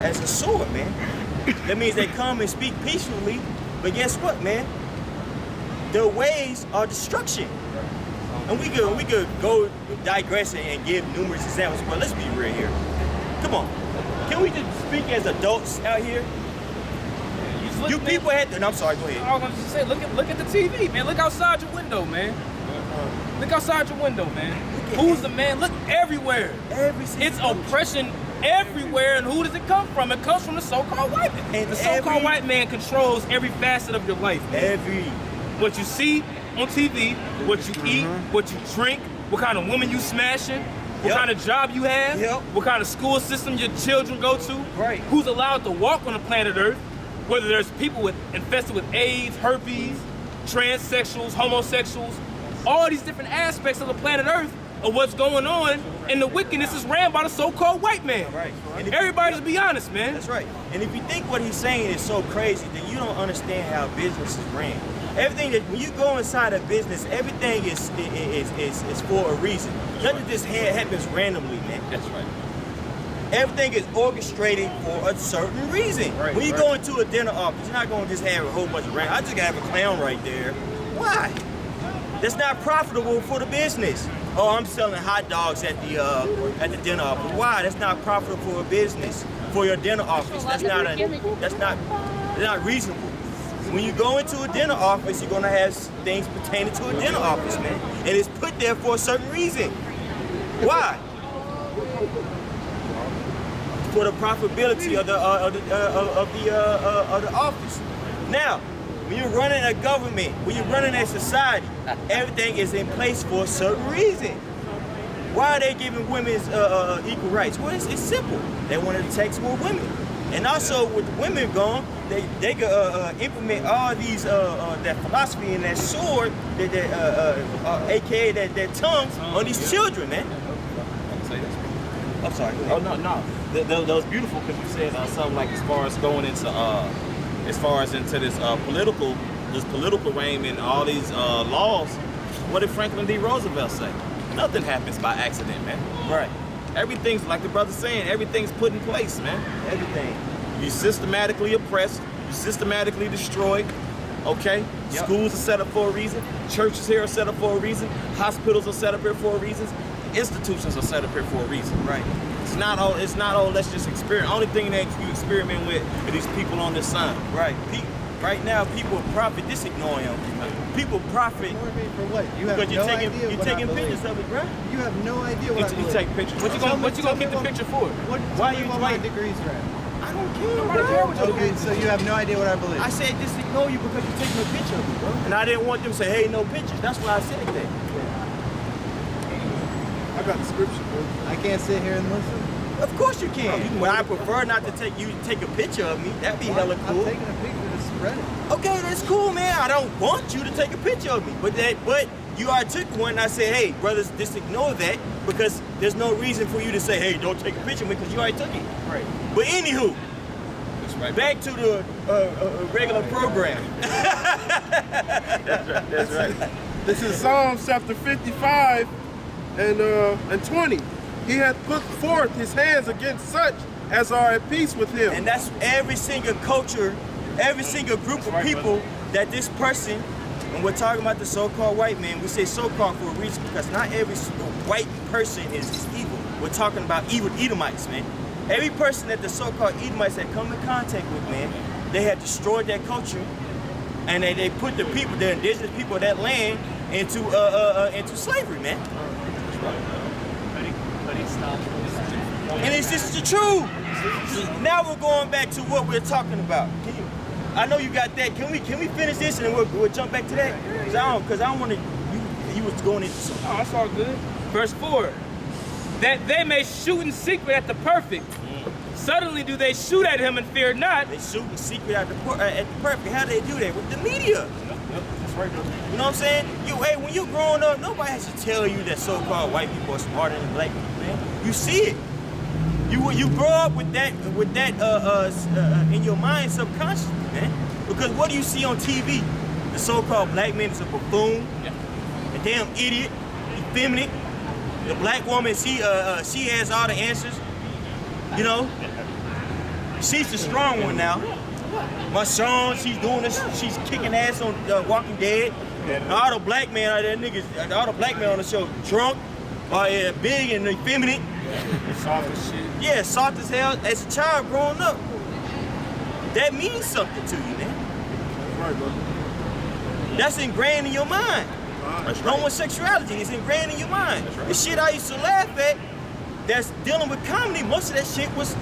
as a sword, man. That means they come and speak peacefully, but guess what, man? Their ways are destruction. And we could go digress and give numerous examples, but let's be real here. Come on. Can we just speak as adults out here? You people had to, and I'm sorry, go ahead. I was gonna say, look at the TV, man. Look outside your window, man. Look outside your window, man. Who's the man? Look everywhere. It's oppression everywhere, and who does it come from? It comes from the so-called white man. And the so-called white man controls every facet of your life, man. What you see on TV, what you eat, what you drink, what kind of woman you smashing, what kind of job you have, what kind of school system your children go to, who's allowed to walk on the planet Earth, whether there's people infested with AIDS, herpes, transsexuals, homosexuals, all these different aspects of the planet Earth of what's going on, and the wickedness is ran by the so-called white man. Everybody just be honest, man. That's right. And if you think what he's saying is so crazy, then you don't understand how business is ran. Everything that, when you go inside a business, everything is for a reason. Nothing just happens randomly, man. That's right. Everything is orchestrated for a certain reason. When you go into a dinner office, you're not going to just have a whole bunch of random. I just got to have a clown right there. Why? That's not profitable for the business. Oh, I'm selling hot dogs at the dinner office. Why? That's not profitable for a business, for your dinner office. That's not reasonable. When you go into a dinner office, you're gonna have things pertaining to a dinner office, man, and it's put there for a certain reason. Why? For the profitability of the office. Now, when you're running a government, when you're running a society, everything is in place for a certain reason. Why are they giving women equal rights? Well, it's simple. They wanted to tax more women. And also, with the women gone, they could implement all these, that philosophy and that sword, aka that tongue, on these children, man. I'm sorry. Oh, no. That was beautiful because you said something like as far as going into this political realm and all these laws. What did Franklin D. Roosevelt say? Nothing happens by accident, man. Right. Everything's, like the brother's saying, everything's put in place, man. Everything. You systematically oppressed, you systematically destroyed, okay? Schools are set up for a reason, churches here are set up for a reason, hospitals are set up here for a reason, institutions are set up here for a reason. Right. It's not all, let's just experiment. Only thing that you experiment with are these people on this sign. Right. Right now, people profit, just ignore him. People profit. Ignore me for what? You have you're no taking, idea you're what taking I believe. pictures of it, bro. You have no idea what I believe. You take pictures. What you gonna keep the picture for? Why are you my degrees are at? I don't care. Nobody care what you Okay, so you have no idea what I believe. I said just ignore you because you're taking a picture of me, bro. And I didn't want them to say, hey, no pictures. That's why I said that. I got the scripture, bro. I can't sit here and listen. Of course you can. But I prefer not to take a picture of me. That'd be hella cool. I'm taking a picture to spread it. Okay, that's cool, man. I don't want you to take a picture of me. But you already took one and I said, hey, brothers, just ignore that because there's no reason for you to say, hey, don't take a picture of me because you already took it. Right. But anywho, That's right. back to the regular program. That's right. This is Psalms chapter 55 and 20. He hath put forth his hands against such as are at peace with him. And that's every single culture, every single group of people that this person, when we're talking about the so-called white man, we say so-called for a reason because not every white person is evil. We're talking about evil Edomites, man. Every person that the so-called Edomites have come in contact with, man, they have destroyed that culture and they put the people, the indigenous people of that land into slavery, man. And it's just the truth. Now we're going back to what we're talking about. I know you got that. Can we finish this and then we'll jump back to that? Because I don't want to. You was going into something. Oh, that's all good. Verse 4. That they may shoot in secret at the perfect. Suddenly do they shoot at him and fear not. They shoot in secret at the perfect. How do they do that? With the media. That's right, bro. You know what I'm saying? Hey, when you're growing up, nobody has to tell you that so-called white people are smarter than black people, man. You see it. You grow up with that in your mind subconsciously, man. Because what do you see on TV? The so-called black man is a buffoon, a damn idiot, effeminate. The black woman, she has all the answers, you know. She's the strong one now. Marshawn, she's doing this. She's kicking ass on Walking Dead. All the black man out there, niggas, all the black men on the show, drunk, big and effeminate. Soft as shit. Yeah, soft as hell. As a child growing up, that means something to you, man. Right, bro. That's ingrained in your mind. That's right. Homosexuality is ingrained in your mind. The shit I used to laugh at, that's dealing with comedy. Most of that shit was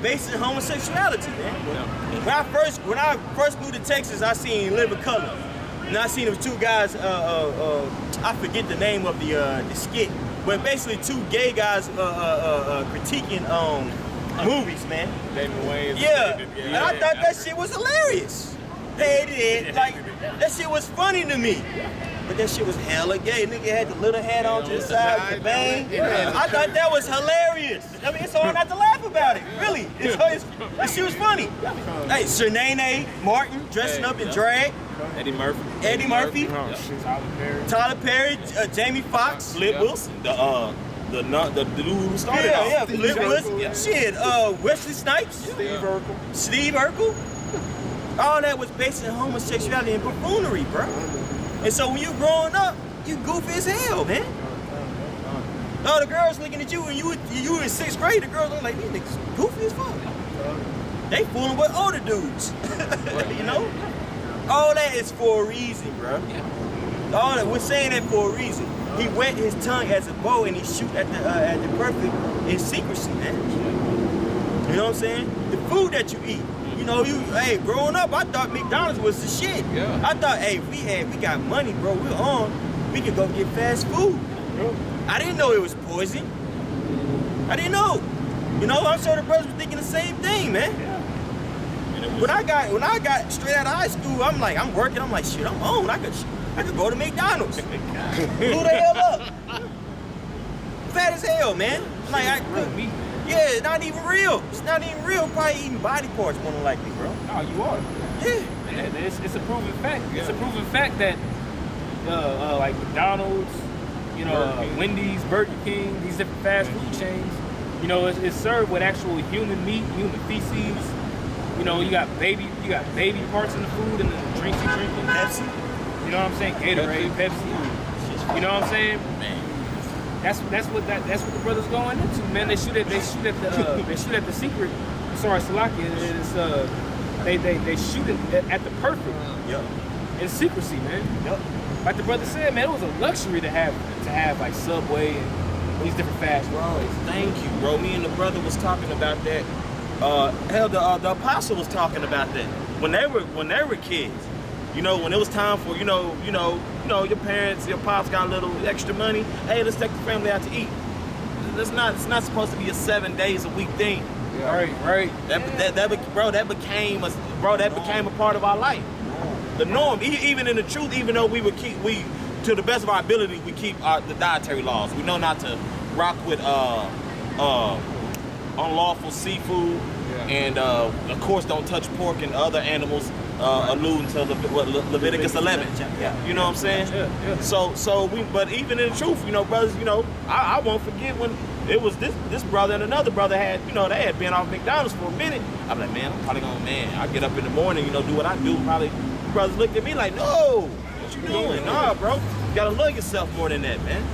based in homosexuality, man. When I first moved to Texas, I seen Living Color, and I seen them two guys. I forget the name of the skit, but basically two gay guys critiquing movies, man. David Wayne. Yeah, and I thought that shit was hilarious. Hated it, like that shit was funny to me. But that shit was hella gay. Nigga had the little hat on to the side with the bang. I thought that was hilarious. I mean, it's hard not to laugh about it. Really, the shit was funny. Hey, Shanae Martin dressing up in drag. Eddie Murphy. Tyler Perry, Jamie Foxx, Flip Wilson. The dude who started off. Yeah, Flip Wilson. Shit, Wesley Snipes. Steve Urkel. All that was based in homosexuality and buffoonery, bro. And so when you growing up, you goofy as hell, man. All the girls looking at you and you in 6th grade, the girls look like, these niggas goofy as fuck. They fooling with older dudes, you know? All that is for a reason, bro. All that, we're saying that for a reason. He wet his tongue as a bow and he shoot at the perfect in secrecy, man. You know what I'm saying? The food that you eat. You know, hey, growing up, I thought McDonald's was the shit. Yeah. I thought, hey, we got money, bro. We could go get fast food. I didn't know it was poison. I didn't know. You know, I'm sure the brothers were thinking the same thing, man. When I got straight out of high school, I'm working. I'm like, shit, I'm on. I could go to McDonald's. Blew the hell up. Fat as hell, man. Yeah, it's not even real. It's not even real. Probably eating body parts more than likely, bro. No, you are. Yeah. And it's a proven fact. It's a proven fact that like McDonald's, you know, Wendy's, Burger King, these different fast food chains, you know, it's served with actual human meat, human feces. You know, you got baby parts in the food and the drinks you drinking. Pepsi. You know what I'm saying? Gatorade, Pepsi. You know what I'm saying? That's what the brothers going into, man. They shoot at the secret. Sorry, Salakia. They shoot it at the perfect. Yep. In secrecy, man. Yep. Like the brother said, man, it was a luxury to have like Subway and these different fast food places. Thank you, bro. Me and the brother was talking about that. Hell, the apostle was talking about that when they were kids. You know, when it was time for your parents, your pops got a little extra money. Hey, let's take the family out to eat. It's not supposed to be a 7 days a week thing. Yeah. Right. That became a part of our life. The norm, even in the truth, even though we to the best of our ability, we keep the dietary laws. We know not to rock with unlawful seafood, and of course don't touch pork and other animals, alluding to Leviticus 11. You know what I'm saying? Yeah. But even in the truth, you know, brothers, you know, I won't forget when it was this brother and another brother had, you know, they had been off McDonald's for a minute. I'm like, man, I'm probably I get up in the morning, you know, do what I do. Probably brothers looked at me like, no, what you doing? Nah, bro, you gotta love yourself more than that, man.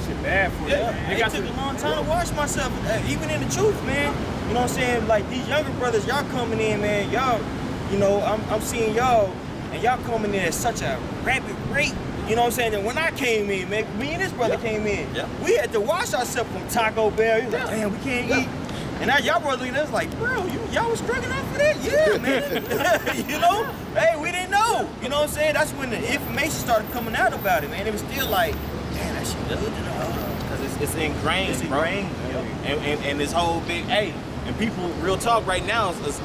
Shit bad for you. Yeah, it took a long time to wash myself, even in the truth, man. You know what I'm saying? Like these younger brothers, y'all coming in, man. Y'all, you know, I'm seeing y'all, and y'all coming in at such a rapid rate. You know what I'm saying? And when I came in, man, me and this brother came in, we had to wash ourselves from Taco Bell. He was like, man, we can't eat. And now y'all brothers looking at us like, bro, y'all was struggling out for that? Yeah, man. You know? Hey, we didn't know. You know what I'm saying? That's when the information started coming out about it, man. It was still like, damn, that shit good, you know? Because it's ingrained, bro. And this whole big, hey, and people, real talk right now is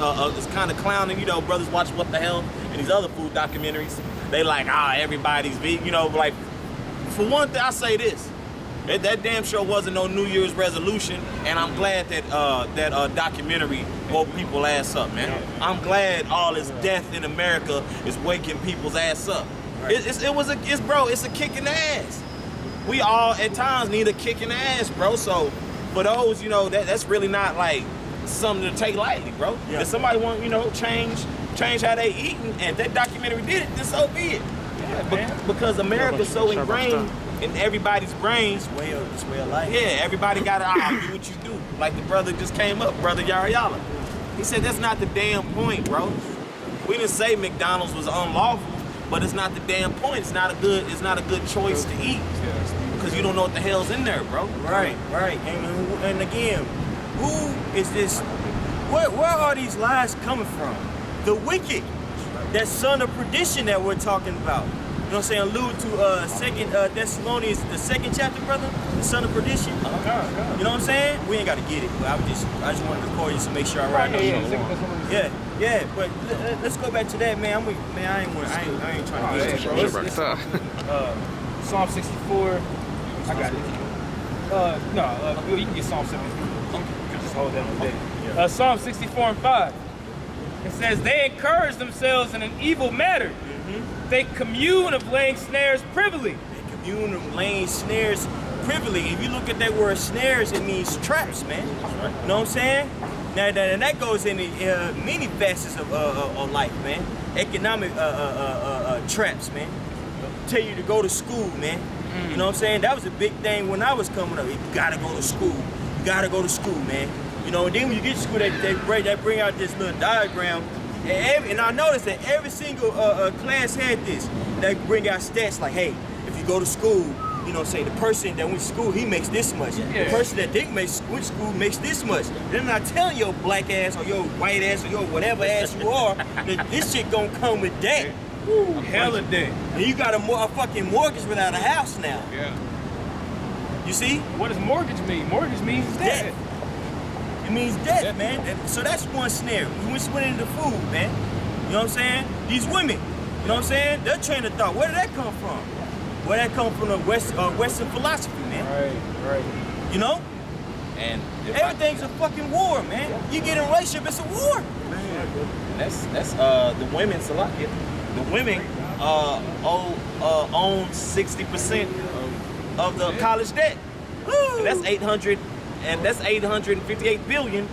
kind of clowning, you know, brothers watch What the Hell and these other food documentaries. They like, everybody's vegan, you know, like, for one thing, I say this. That damn show wasn't no New Year's resolution, and I'm glad that that documentary woke people ass up, man. I'm glad all this death in America is waking people's ass up. Right. It's a kick in the ass. We all at times need a kick in the ass, bro. So for those, you know, that's really not like something to take lightly, bro. Yeah. If somebody want, change how they eat, and if that documentary did it, then so be it. Because America's so ingrained in everybody's brains. It's way of life. Yeah, everybody gotta do what you do. Like the brother just came up, brother Yariala. He said that's not the damn point, bro. We didn't say McDonald's was unlawful, but it's not the damn point. It's not a good choice to eat. Because you don't know what the hell's in there, bro. Right. And again, who is this? Where are these lies coming from? The wicked, that son of perdition that we're talking about. You know what I'm saying? Allude to Second Thessalonians, the 2nd chapter, brother. The son of perdition. You know what I'm saying? We ain't got to get it, but I just wanted to call you to make sure I write it. Yeah. But let's go back to that, man. I ain't trying to get you, bro. Psalm 64. I got it. You can get Psalm 73. You can just hold that on there. Psalm 64 and 5. It says, they encourage themselves in an evil matter. They commune of laying snares privily. They commune of laying snares privily. If you look at that word snares, it means traps, man. You know what I'm saying? Now that goes into many facets of life, man. Economic traps, man. Tell you to go to school, man. You know what I'm saying? That was a big thing when I was coming up. You gotta go to school. You gotta go to school, man. You know, and then when you get to school, they bring out this little diagram. And I noticed that every single class had this. They bring out stats like, hey, if you go to school, you know, say the person that went to school, he makes this much. The person that didn't went to school makes this much. They're not telling your black ass or your white ass or your whatever ass you are that this shit gonna come with debt. Ooh, hella debt. And you got a fucking mortgage without a house now. Yeah. You see? What does mortgage mean? Mortgage means debt. It means death, man. So that's one snare. We went into food, man. You know what I'm saying? These women, you know what I'm saying? Their train of thought, where did that come from? Where that come from? The Western philosophy, man. Right. You know? And everything's a fucking war, man. You get in a relationship, it's a war. That's the women's a lot. The women own 60% of the college debt. And that's $858 billion in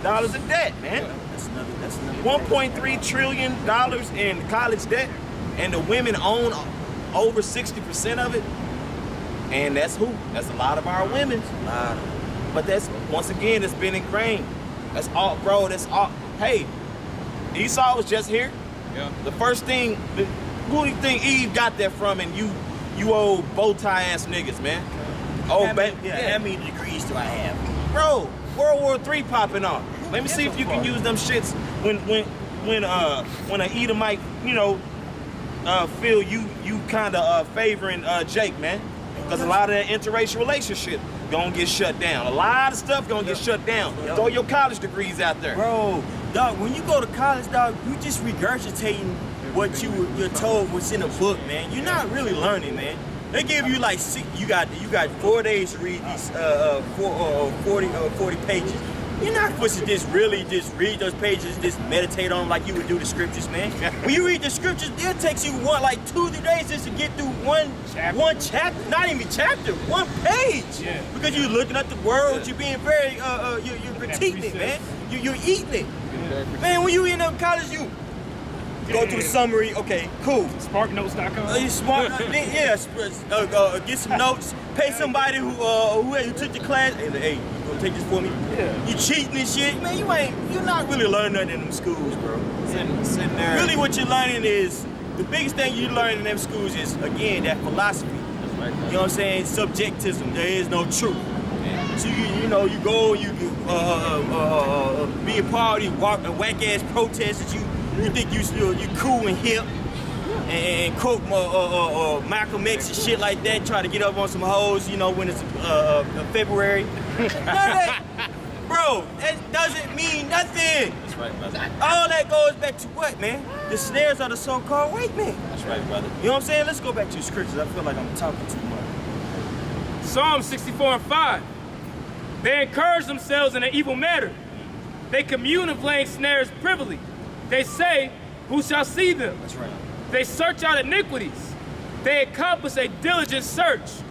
debt, man. That's another. $1.3 trillion in college debt, and the women own over 60% of it. And that's who? That's a lot of our women. But that's, once again, it's been ingrained. That's all, bro. That's all. Hey, Esau was just here. Yeah. The first thing, who do you think Eve got that from? And you old bow tie ass niggas, man. How many degrees do I have? Bro, World War III popping off. Let me see if you can use them shits when an Edomite, feel you kind of favoring Jake, man. Because a lot of that interracial relationship gonna get shut down. A lot of stuff gonna get shut down. Throw your college degrees out there. Bro, dog, when you go to college, dog, you just regurgitating what you're told what's in a book, man. You're not really learning, man. They give you like you got 4 days to read these 40 pages. You're not supposed to just read those pages, just meditate on them like you would do the scriptures, man. When you read the scriptures, it takes you 2-3 days just to get through one chapter, not even chapter, one page. Yeah. Because you're looking at the words, you're being very, you're critiquing it, man. You're eating it. Man, when you in college, you go through the summary, okay, cool. SparkNotes.com. You smart, get some notes, pay somebody who took the class. Hey, you gonna take this for me? Yeah. You cheating and shit, man. You're not really learning nothing in them schools, bro. Sitting there. Really, what you're learning is the biggest thing you learn in them schools is again that philosophy. That's right, You know what I'm saying? Subjectivism. There is no truth. So you go, you be a part of these whack ass protests that you think you cool and hip, and quote Malcolm X and shit like that, try to get up on some hoes, when it's February. Bro, that doesn't mean nothing. That's right, brother. All that goes back to what, man? The snares of the so-called white man. That's right, brother. You know what I'm saying? Let's go back to the scriptures. I feel like I'm talking too much. Psalm 64 and 5. They encourage themselves in an evil matter. They commune of laying snares privily. They say, who shall see them? That's right. They search out iniquities. They accomplish a diligent search.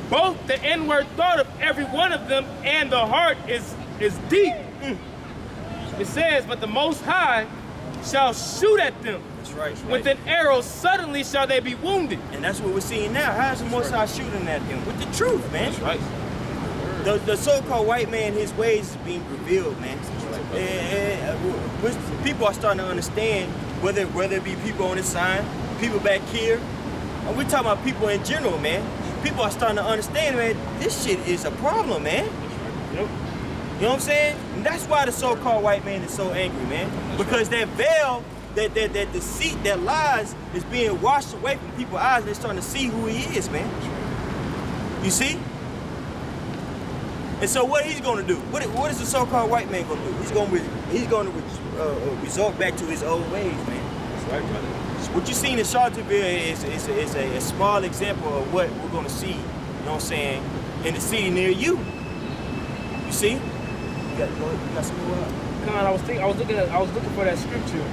Both the inward thought of every one of them and the heart is deep. It says, but the Most High shall shoot at them. That's right. With an arrow, suddenly shall they be wounded. And that's what we're seeing now. How's the Most High shooting at them? With the truth, man. That's right. The so-called white man, his ways is being revealed, man. People are starting to understand, whether it be people on this side, people back here, and we're talking about people in general, man. People are starting to understand, man, this shit is a problem, man. You know what I'm saying? And that's why the so-called white man is so angry, man. Because that veil, that deceit, that lies is being washed away from people's eyes. They're starting to see who he is, man. You see? And so what he's going to do? What is the so-called white man going to do? He's going to resort back to his old ways, man. That's right, brother. What you seen in Charlottesville is a small example of what we're going to see, you know what I'm saying, in the city near you. You see? You got some more? Con, I was looking for that scripture.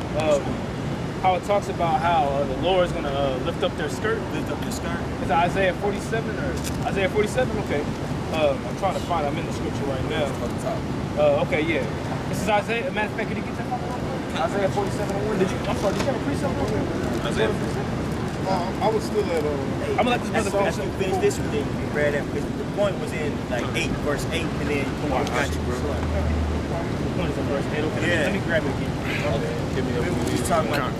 How it talks about how the Lord is gonna lift up their skirt. Lift up your skirt. Is it Isaiah 47 or Isaiah 47? Okay. I'm trying to find it. I'm in the scripture right now. Okay, yeah. This is Isaiah. Matter of fact, can you get that? Isaiah 47:1. I'm sorry, did you have a precept? Isaiah. I was still at I'm gonna let this brother After you finish this one, then you can grab that, because the point was in like 8, verse 8, and then I got you, bro. One is in verse 8. Okay, Yeah. let me grab it again. Give me Remember we was talking about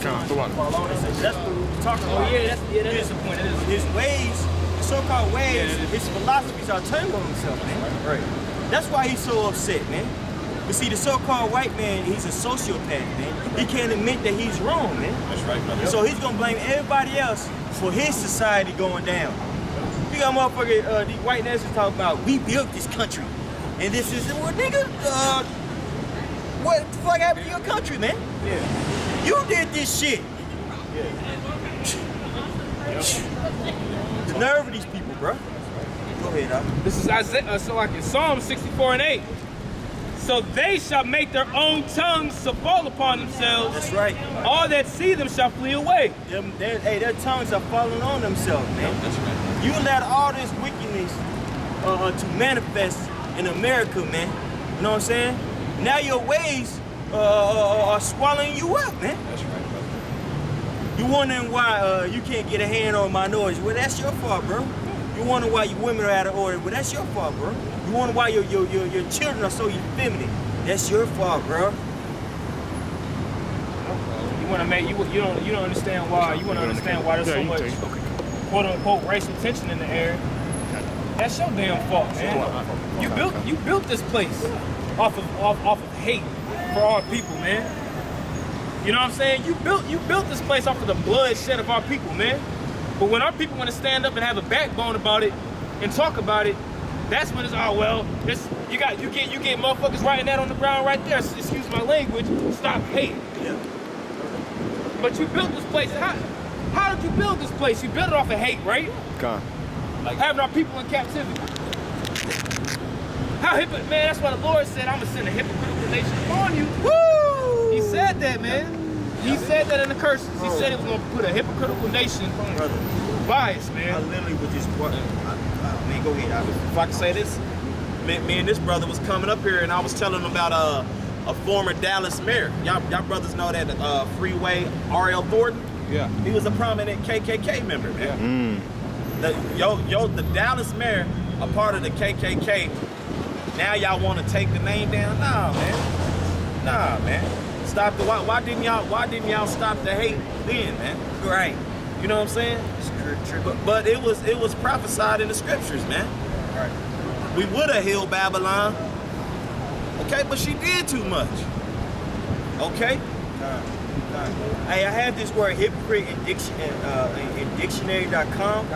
fall on us, and that's what we were talking about. Oh yeah, that is the point. It is. His ways, the so-called ways, his philosophies are turning on himself, man. Right. That's why he's so upset, man. But see, the so-called white man, he's a sociopath, man. He can't admit that he's wrong, man. That's right, brother. And so he's gonna blame everybody else for his society going down. You got motherfucker, these white nationals talking about, we built this country. And this is, well, nigga, what the fuck happened to your country, man? Yeah. You did this shit. The nerve of these people, bro. Go ahead, dog. This is Isaiah, so like in Psalm 64:8. So they shall make their own tongues to fall upon themselves. That's right. All that see them shall flee away. Their tongues are falling on themselves, man. That's right. You let all this wickedness to manifest in America, man. You know what I'm saying? Now your ways are swallowing you up, man. That's right, brother. You wondering why you can't get a hand on minorities? Well, that's your fault, bro. You wonder why your women are out of order? Well, that's your fault, bro. You wonder why your children are so effeminate? That's your fault, bro. You want to make you don't understand why there's so much quote unquote racial tension in the air. That's your damn fault, man. You built this place off of hate for our people, man. You know what I'm saying? You built this place off of the bloodshed of our people, man. But when our people want to stand up and have a backbone about it and talk about it, that's when it's you get motherfuckers writing that on the ground right there. Excuse my language. Stop hate. Yeah. But you built this place. How did you build this place? You built it off of hate, right? God. Like having our people in captivity. Man, that's why the Lord said, I'm gonna send a hypocritical nation upon you. Woo! He said that, man. He said that in the curses. He said he was gonna put a hypocritical nation Brother, bias, I man. literally would just man, go ahead. If I can say this, me and this brother was coming up here and I was telling him about a former Dallas mayor. Y'all brothers know that Freeway R.L. Thornton? Yeah. He was a prominent KKK member, man. The Dallas mayor, a part of the KKK. Now y'all want to take the name down? Nah, man. Stop why didn't y'all stop the hate then, man? Right. You know what I'm saying? It's true. But it was prophesied in the scriptures, man. Right. We would have healed Babylon. Okay, but she did too much. Okay? Hey, I have this word hypocrite in dictionary.com.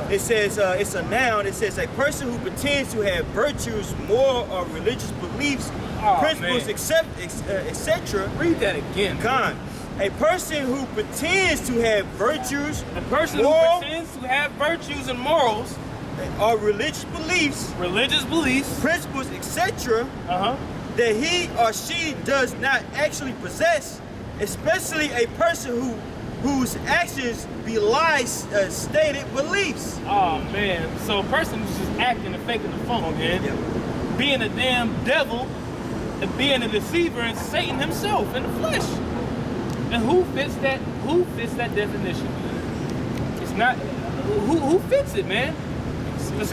It says, it's a noun. It says a person who pretends to have virtues, moral or religious beliefs, principles, etc. Read that again. A person who pretends to have virtues, A person who pretends to have virtues and morals, or religious beliefs, principles, etc. That he or she does not actually possess, especially a person whose actions belie stated beliefs. Oh man, so a person who's just acting and faking the funk, man. Being a damn devil being a deceiver and Satan himself in the flesh. And who fits that? Who fits that definition? It's not. Who fits it, man? The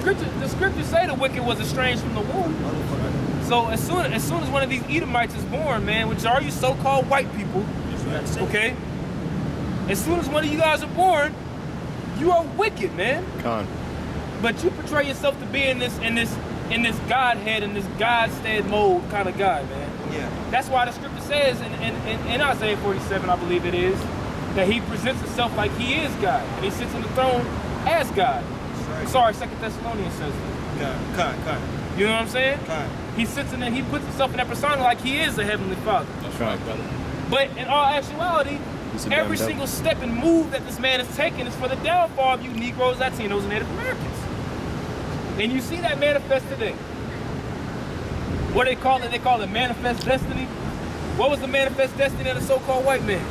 scriptures say the wicked was estranged from the womb. So as soon as one of these Edomites is born, man, which are you so-called white people, okay? As soon as one of you guys are born, you are wicked, man. But you portray yourself to be in this Godhead, in this God-stead mode kind of guy, man. Yeah. That's why the scripture says in Isaiah 47, I believe it is, that he presents himself like he is God, and he sits on the throne as God. Right. Sorry, 2 Thessalonians says that. Kind. You know what I'm saying? Kind. He sits in there, he puts himself in that persona like he is a heavenly father. That's right, brother. But in all actuality, every single step and move that this man is taking is for the downfall of you Negroes, Latinos, and Native Americans. And you see that manifest today. What do they call it? They call it manifest destiny. What was the manifest destiny of the so-called white man?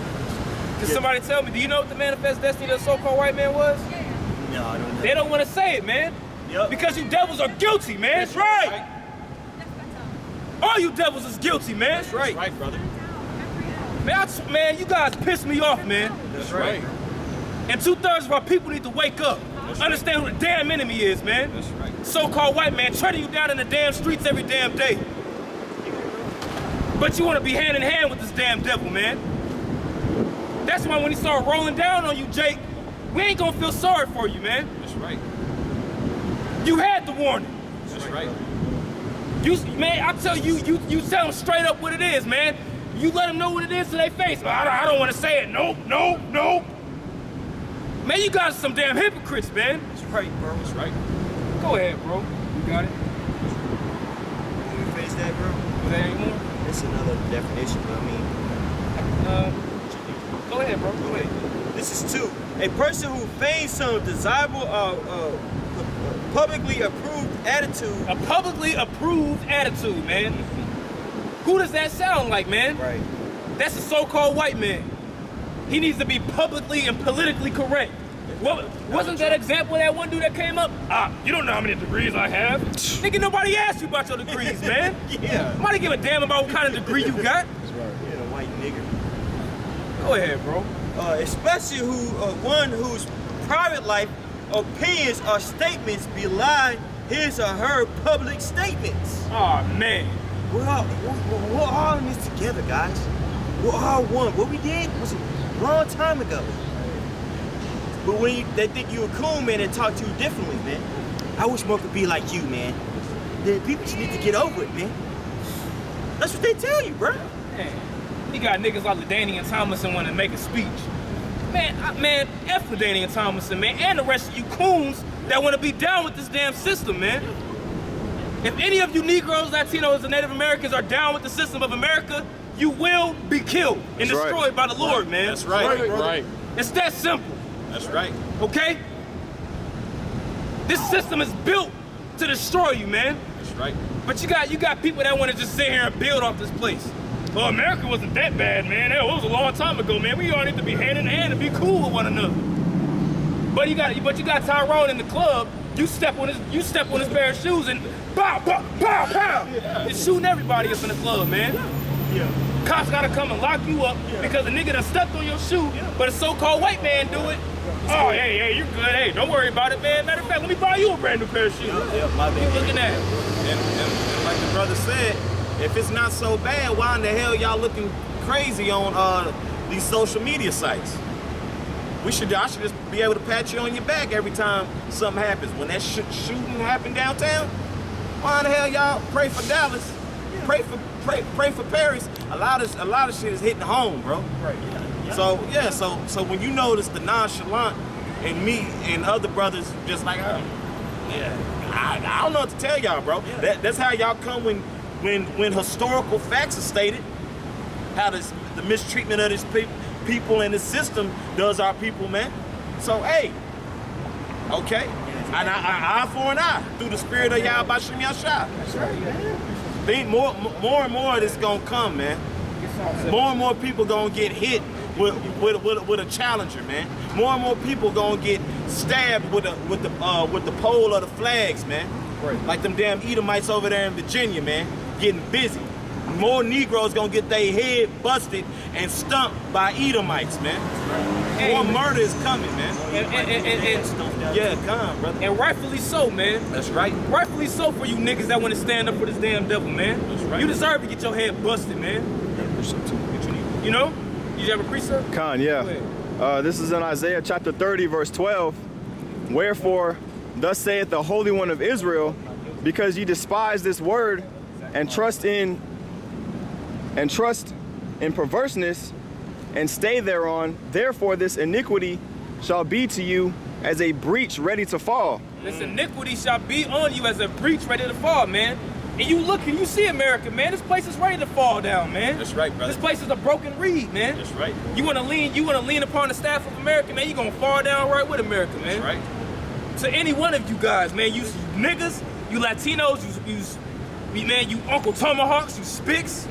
Can somebody tell me, do you know what the manifest destiny of the so-called white man was? No, I don't know. They don't want to say it, man. Yep. Because you devils are guilty, man. That's right. All you devils is guilty, man. That's right. Right, brother. Man, you guys piss me off, man. That's right. And 2/3 of our people need to wake up. Understand who the damn enemy is, man. That's right. So-called white man treading you down in the damn streets every damn day. But you want to be hand in hand with this damn devil, man. That's why when he started rolling down on you, Jake, we ain't gonna feel sorry for you, man. That's right. You had the warning. That's right. Man, I tell you, you tell them straight up what it is, man. You let them know what it is to their face. I don't want to say it. Nope. Man, you guys are some damn hypocrites, man. That's right, bro. That's right. Go ahead, bro. You got it. Can we finish that, bro? Was there any more? That's another definition, but I mean, Go ahead, bro. Go ahead. this is 2. A person who feigns some desirable, publicly approved attitude. A publicly approved attitude, man. Who does that sound like, man? Right. That's a so-called white man. He needs to be publicly and politically correct. Wasn't that example of that one dude that came up? You don't know how many degrees I have. Nigga, nobody asked you about your degrees, man. Yeah. Nobody give a damn about what kind of degree you got. Yeah, the white nigger. Go ahead, bro. Especially one whose private life opinions or statements belie his or her public statements. Oh man. We're all in this together, guys. We're all one. What we did was a long time ago. But when they think you a cool, man, and talk to you differently, man. I wish more could be like you, man. The people just need to get over it, man. That's what they tell you, bro. Man, you got niggas like LaDainian Tomlinson want to make a speech. Man, F LaDainian Tomlinson, man, and the rest of you coons that want to be down with this damn system, man. If any of you Negroes, Latinos, and Native Americans are down with the system of America, you will be killed and destroyed by the Lord, man. That's right. Right. It's that simple, That's right. okay? This system is built to destroy you, man. That's right. But you got people that want to just sit here and build off this place. Well, America wasn't that bad, man. It was a long time ago, man. We all need to be hand in hand and be cool with one another. But you got Tyrone in the club. You step on his pair of shoes and pow, pow, pow, pow. You're shooting everybody up in the club, man. Yeah. Cops gotta come and lock you up because a nigga done stepped on your shoe, but a so-called white man do it. Oh, hey, you're good. Hey, don't worry about it, man. Matter of fact, let me buy you a brand new pair of shoes. Yeah, my bad. You looking at it? And like the brother said, if it's not so bad, why in the hell y'all looking crazy on these social media sites? I should just be able to pat you on your back every time something happens. When that shooting happened downtown, why in the hell y'all pray for Dallas? Pray for Paris. A lot of shit is hitting home, bro. Right. Yeah. So when you notice the nonchalant and me and other brothers just like, I don't know what to tell y'all, bro. Yeah. That's how y'all come when historical facts are stated. How the mistreatment of these people in the system does our people, man. So hey, okay, an eye for an eye through the spirit of Yahweh Shem Yahshua. That's right, man. Think more and more of this gonna come, man. More and more people gonna get hit with a challenger, man. More and more people gonna get stabbed with the pole of the flags, man. Right. Like them damn Edomites over there in Virginia, man, getting busy. more Negroes gonna get their head busted and stumped by Edomites, man. More murder is coming, man. Yeah, come, brother. And rightfully so, man. That's right. Rightfully so for you niggas that want to stand up for this damn devil, man. That's right. You deserve to get your head busted, man. You know? You have a precept? Khan, yeah. This is in Isaiah chapter 30, verse 12. Wherefore, thus saith the Holy One of Israel, because ye despise this word and trust in perverseness and stay thereon, therefore this iniquity shall be to you as a breach ready to fall. This iniquity shall be on you as a breach ready to fall, man. And you look and you see America, man. This place is ready to fall down, man. That's right, brother. This place is a broken reed, man. That's right. You wanna lean upon the staff of America, man, you're gonna fall down right with America, man. That's right. To any one of you guys, man, you niggas, you Latinos, you Uncle Tomahawks, you Spicks.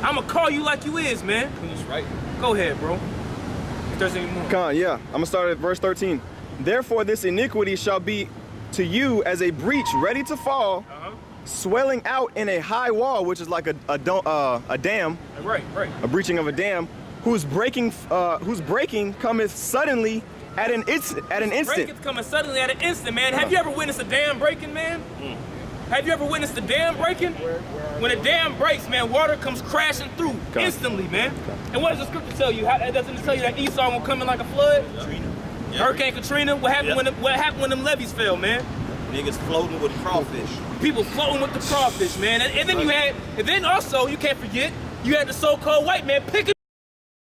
I'ma call you like you is, man. That's right. Go ahead, bro. If there's any more. Khan, yeah. I'm gonna start at verse 13. Therefore this iniquity shall be to you as a breach ready to fall, swelling out in a high wall, which is like a dam, Right. a breaching of a dam, whose breaking cometh suddenly at an instant. Breaking's coming suddenly at an instant, man. Have you ever witnessed a dam breaking, man? Have you ever witnessed a dam breaking? When a dam breaks, man, water comes crashing through instantly, man. And what does the scripture tell you? Doesn't it tell you that Esau will come in like a flood? Hurricane Katrina. What happened when them levees fell, man? Niggas floating with crawfish. People floating with the crawfish, man. And then also, you can't forget, you had the so-called white man picking